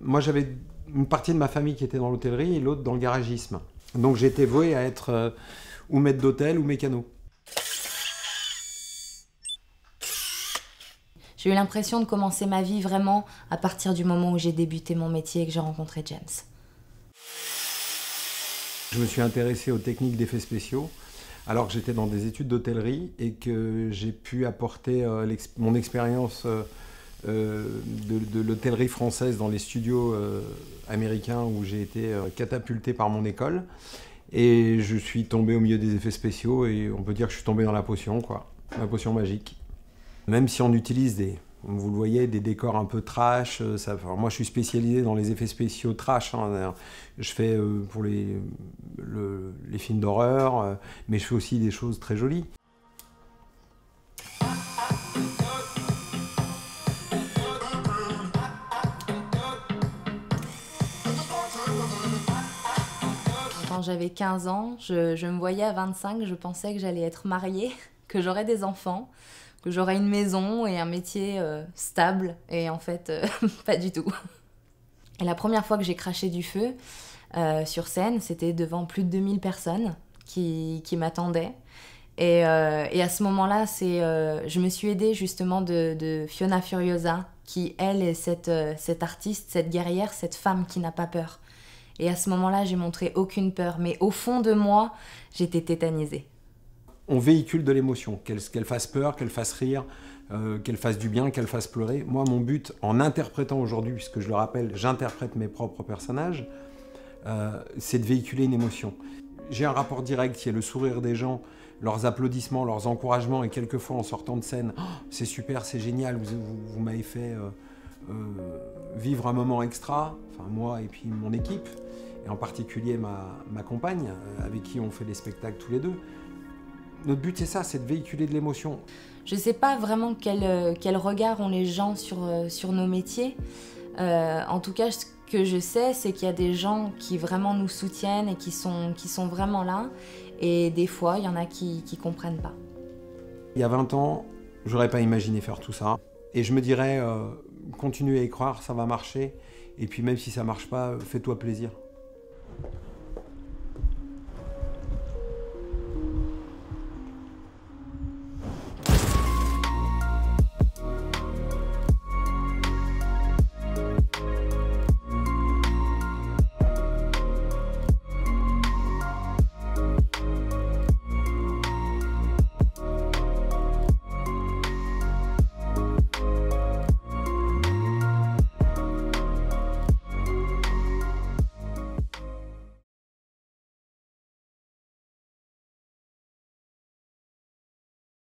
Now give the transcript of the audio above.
Moi, j'avais une partie de ma famille qui était dans l'hôtellerie et l'autre dans le garagisme. Donc j'étais voué à être ou maître d'hôtel ou mécano. J'ai eu l'impression de commencer ma vie vraiment à partir du moment où j'ai débuté mon métier et que j'ai rencontré James. Je me suis intéressé aux techniques d'effets spéciaux alors que j'étais dans des études d'hôtellerie et que j'ai pu apporter mon expérience de l'hôtellerie française dans les studios américains où j'ai été catapulté par mon école. Et je suis tombé au milieu des effets spéciaux et on peut dire que je suis tombé dans la potion, quoi. La potion magique. Même si on utilise vous le voyez, des décors un peu trash, moi je suis spécialisé dans les effets spéciaux trash. Hein, je fais pour les films d'horreur, mais je fais aussi des choses très jolies. Quand j'avais 15 ans, je me voyais à 25, je pensais que j'allais être mariée, que j'aurais des enfants, que j'aurais une maison et un métier stable, et en fait, pas du tout. Et la première fois que j'ai craché du feu sur scène, c'était devant plus de 2000 personnes qui m'attendaient. Et à ce moment-là, je me suis aidée justement de Fiona Furiosa, qui elle est cette artiste, cette guerrière, cette femme qui n'a pas peur. Et à ce moment-là, j'ai montré aucune peur, mais au fond de moi, j'étais tétanisée. On véhicule de l'émotion, qu'elle fasse peur, qu'elle fasse rire, qu'elle fasse du bien, qu'elle fasse pleurer. Moi, mon but, en interprétant aujourd'hui, puisque je le rappelle, j'interprète mes propres personnages, c'est de véhiculer une émotion. J'ai un rapport direct qui est le sourire des gens, leurs applaudissements, leurs encouragements, et quelquefois en sortant de scène, oh, c'est super, c'est génial, vous m'avez fait vivre un moment extra, enfin moi et puis mon équipe, et en particulier ma compagne, avec qui on fait des spectacles tous les deux. Notre but c'est ça, c'est de véhiculer de l'émotion. Je ne sais pas vraiment quel regard ont les gens sur nos métiers. En tout cas, ce que je sais, c'est qu'il y a des gens qui vraiment nous soutiennent et qui sont vraiment là. Et des fois, il y en a qui ne comprennent pas. Il y a 20 ans, j'aurais pas imaginé faire tout ça. Et je me dirais, continue à y croire, ça va marcher. Et puis même si ça marche pas, fais-toi plaisir.